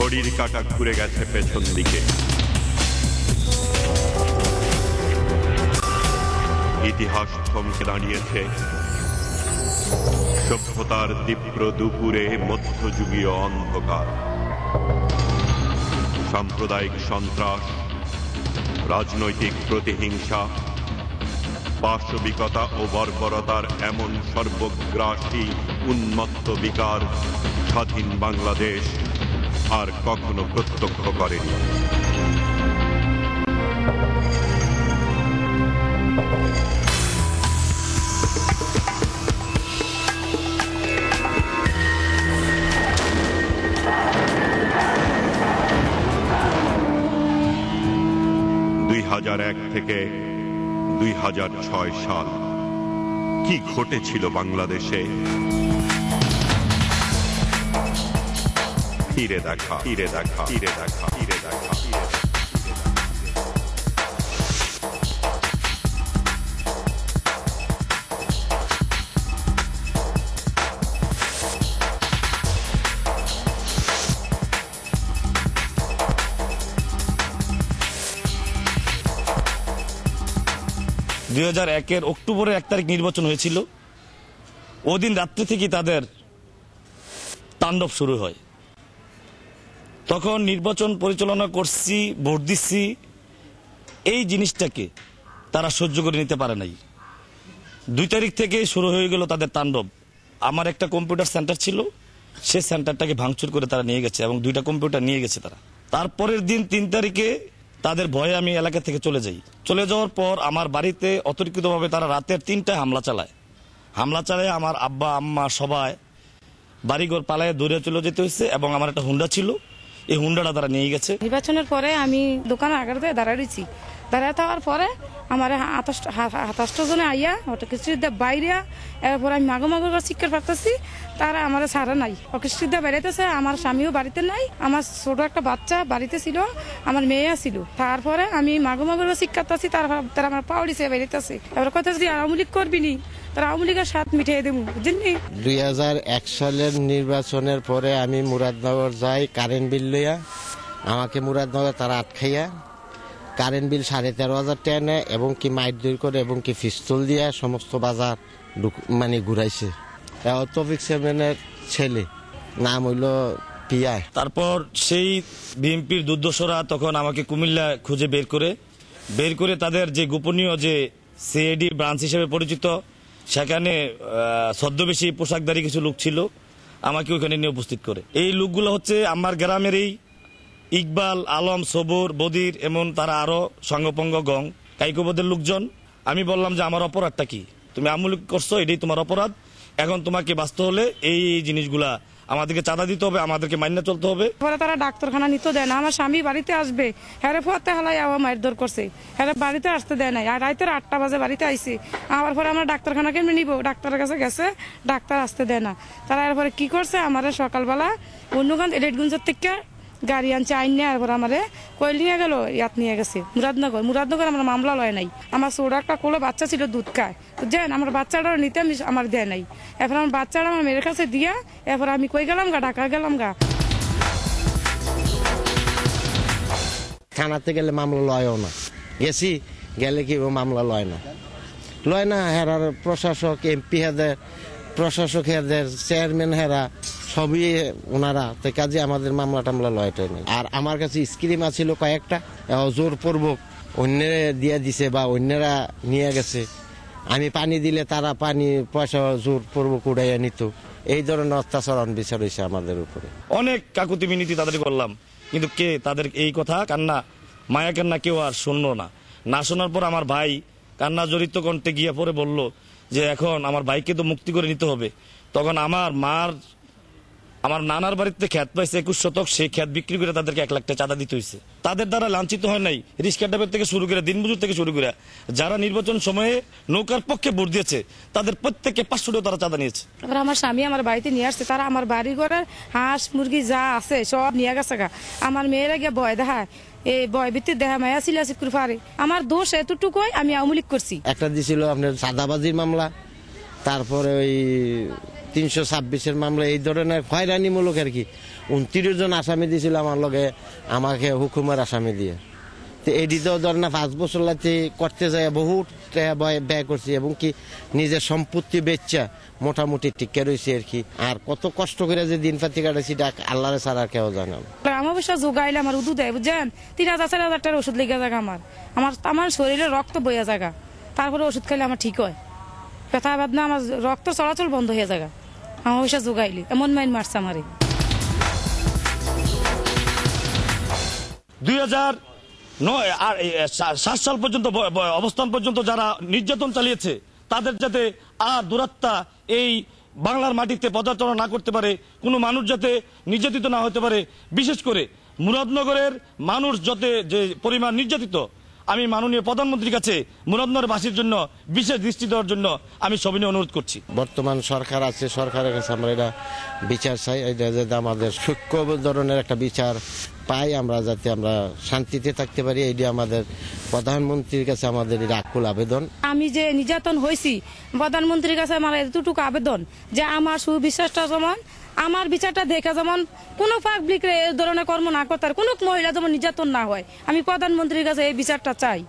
ঘড়ির কাঁটা ঘুরে গেছে পেছন দিকে। ইতিহাস থমকে দাঁড়িয়েছে সভ্যতার তীব্র দুপুরে মধ্যযুগীয় অন্ধকার। সাম্প্রদায়িক সন্ত্রাস, রাজনৈতিক প্রতিহিংসা, পাশবিকতা ও বর্বরতার এমন সর্বগ্রাসী উন্মত্ত বিকার স্বাধীন বাংলাদেশ আর কখনো প্রত্যক্ষ করেনি। থেকে 2006 সাল কি ঘটেছিল বাংলাদেশে? ফিরে দেখা। 2001 অক্টোবরের 1 তারিখ নির্বাচন হয়েছিল। ওদিন রাত্রি থেকে তাদের তাণ্ডব শুরু হয়। তখন নির্বাচন পরিচালনা করছি, ভোট দিচ্ছি, এই জিনিসটাকে তারা সহ্য করে নিতে পারে নাই। 2 তারিখ থেকে শুরু হয়ে গেল তাদের তাণ্ডব। আমার একটা কম্পিউটার সেন্টার ছিল, সে সেন্টারটাকে ভাঙচুর করে তারা নিয়ে গেছে এবং 2টা কম্পিউটার নিয়ে গেছে তারা। তারপরের দিন 3 তারিখে তাদের ভয়ে আমি এলাকা থেকে চলে যাই। চলে যাওয়ার পর আমার বাড়িতে অতর্কিতভাবে তারা রাতের 3টায় হামলা চালায়। আমার আব্বা আম্মা সবাই বাড়িঘর পালায় দূরে চলে যেতে হয়েছে এবং আমার একটা হুন্ডা ছিল, এই হুন্ডাটা তারা নিয়ে গেছে। নির্বাচনের পরে আমি দোকানের আগাতে দাঁড়াইছি। দাঁড়ায় থাকার পরে আমার 28 জনে আইয়া অটোকৃষ্টিদের বাইরে, এরপর আমি মাগো শিক্ষার পারতেছি, তারা আমার সারা নাই। অকৃষ্টিদের বেড়াইতেছে, আমার স্বামীও বাড়িতে নাই, আমার ছোট একটা বাচ্চা বাড়িতে ছিল, আমার মেয়ে ছিল। তারপরে আমি মাগো শিক্ষার্থী, তারা আমার পাউড়িছে বেড়াইতেছে। এবার কথা যদি আওয়ামী লীগ করবি নি, তারা আওয়ামী লীগের সাথ মিটিয়ে দেবো, বুঝলি। 2001 সালের নির্বাচনের পরে আমি মুরাদনগর যাই কারেন্ট বিল লইয়া। আমাকে মুরাদনগর তারা আটকাইয়া কারেন্ট বিল 13,500 টাকা নেয় এবং কি মাইট দূর করে এবং কি পিস্তল দিয়া সমস্ত বাজার মানে ঘুরাইছে। তৌফিক চেয়ারম্যানের ছেলে, নাম হইল পিয়ায়। তারপর সেই বিএনপির দুর্দশরা তখন আমাকে কুমিল্লা খুঁজে বের করে তাদের যে গোপনীয় যে সিআইডি ব্রাঞ্চ হিসেবে পরিচিত, সেখানে ছদ্মবেশী পোশাকধারী কিছু লোক ছিল, আমাকে ওখানে নিয়ে উপস্থিত করে। এই লোকগুলো হচ্ছে আমার গ্রামেরই ইকবাল, আলম, সবুর, বদির, এমন তারা আরো সঙ্গপঙ্গ গং কাইকোবদের লোকজন। আমি বললাম যে আমার অপরাধটা কি, তুমি আমূলিক করছো, এটাই তোমার অপরাধ। এখন তোমাকে বাঁচতে হলে এই জিনিসগুলা আমাদেরকে চাঁদা দিতে হবে, আমাদেরকে মান্য চলতে হবে। পরে তারা ডাক্তারখানা নিতে দেয় না। আমার স্বামী বাড়িতে আসবে, হ্যারে ফুয়াতে হালাই আবার মারধর করছে, হ্যারে বাড়িতে আসতে দেয় নাই। আর রাতের 8টা বাজে বাড়িতে আইসি। আবার পরে আমরা ডাক্তারখানা কেমনি নিবো, ডাক্তারের কাছে গেছে, ডাক্তার আসতে দেয় না। তারা এরপরে কি করছে, আমার সকালবেলা অন্যগঞ্জ এডেটগঞ্জের থেকে গাড়ি আনছে, আইন নিয়ে এরপর আমারে কইল নিয়ে গেল, ইয়াত নিয়ে গেছে মুরাদনগর। আমার মামলা লয় নাই। আমার ছোট একটা কোলে বাচ্চা ছিল, দুধ খায়, বুঝছেন। আমার বাচ্চাটা নিতে আমার দেয় নাই। এরপর আমার বাচ্চাটা আমার মেয়ের কাছে দিয়া, এরপর আমি কই গেলাম গা, ঢাকা গেলাম গা। থানাতে গেলে মামলা লয়ও না, গেছি গেলে কি মামলা লয় না। হেরার প্রশাসক, এমপি হেদের, প্রশাসক হেদের, চেয়ারম্যান হেরা সবই ওনারা, তো কাজে আমাদের মামলা টামলা লয়টাই নেই। আর আমার কাছে স্ক্রিম আছিল কয়েকটা, জোরপূর্বক অন্যরা দিয়ে দিছে বা অন্যরা নিয়ে গেছে। আমি পানি দিলে তারা পানি পয়সা জোরপূর্বক উড়াইয়া নিত। এই ধরনের অত্যাচার অনবিচার হয়েছে আমাদের উপরে। অনেক কাকুতি মিনতি তাদের করলাম, কিন্তু কে তাদের এই কথা কান্না মায়া কান্না কেউ আর শুনলো না শোনার পর আমার ভাই কান্না জড়িত কণ্ঠে গিয়ে পরে বলল যে এখন আমার ভাইকে তো মুক্তি করে নিতে হবে। তখন আমার নানার বাড়িতে খ্যাত পাইছে 21 শতক, সেই খ্যাত বিক্রি করে তাদেরকে 1 লাখ টাকা চাঁদা দিতে হয়েছে। তাদের দ্বারা লাঞ্ছিত হয় নাই রিক্সা ড্রাইভার থেকে শুরু করে দিনমজুর থেকে শুরু করে যারা নির্বাচন সময়ে নৌকার পক্ষে ভোট দিয়েছে, তাদের প্রত্যেককে 500 টাকা তারা চাঁদা নিয়েছে। আমার স্বামী আমার বাড়িতে নিয়ে আসছে, তারা আমার বাড়ি ঘরের হাঁস মুরগি যা আছে সব নিয়ে গেছে গা। আমার মেয়েরা গিয়ে ভয় দেখায়, এই ভয় ভিত্তির দেখা মায়া সিলাসি করে পারে। আমার দোষ এতটুকুই, আমি আওয়ামী লীগ করছি। একটা দিছিল আপনার চাঁদাবাজির মামলা, তারপরে ওই 326-এর মামলা, এই ধরনের হয়রানিমূলক আর কি 29 জন আসামি দিয়েছিল আমার লগে, আমাকে হুকুমের আসামি দিয়ে। তো এদিকেও ধরেন 5 বছর লাগতে করতে যায় বহুত ব্যয় করছি, এবং কি নিজের সম্পত্তি বেচা মোটামুটি টিকে রয়েছে আর কি। আর কত কষ্ট করে যে দিন পাতি কাটাইছি এটা আল্লাহর ছাড়া আর কেউ জানে না। আমার অবশ্য যোগাইলে আমার উদু দেয় বুঝছেন, 3000-4000 টাকার ওষুধ লেগে যায় আমার শরীরে রক্ত বইয়া জায়গা, তারপরে ওষুধ খাইলে আমার ঠিক হয়, ব্যথা বেদনা আমার রক্ত চলাচল বন্ধ হয়ে যায় আমার অবশ্য যোগাইলে। এমন মাইন মারছে আমারে। 2007 সাল পর্যন্ত অবস্থান পর্যন্ত যারা নির্যাতন চালিয়েছে তাদের যাতে আর দুরাত্মা এই বাংলার মাটিতে পদার্পণ না করতে পারে, কোনো মানুষ যাতে নির্যাতিত না হতে পারে। বিশেষ করে মুরাদনগরের মানুষ যাতে যে পরিমাণ নির্যাতিত, আমি মাননীয় প্রধানমন্ত্রীর কাছে মুরাদনগরবাসীর জন্য বিশেষ দৃষ্টি দেওয়ার জন্য আমি সবিনয় অনুরোধ করছি। বর্তমান সরকার আছে, সরকারের কাছে আমরা এটা বিচার চাই, এটা যাতে আমাদের সূক্ষ্ম ধরনের একটা বিচার পাই, আমরা যাতে আমরা শান্তিতে থাকতে পারি। এইটা আমাদের প্রধানমন্ত্রীর কাছে আমাদের এটা আকুল আবেদন। আমি যে নির্যাতন হয়েছি, প্রধানমন্ত্রীর কাছে আমার এতটুকু আবেদন যে আমার সুবিশ্বাসটা যেমন, আমার বিচারটা দেখে যেমন কোনো পাবলিক এই ধরনের কর্ম না করতে, কোনো মহিলা যেমন নির্যাতন না হয়, আমি প্রধানমন্ত্রীর কাছে এই বিচারটা চাই।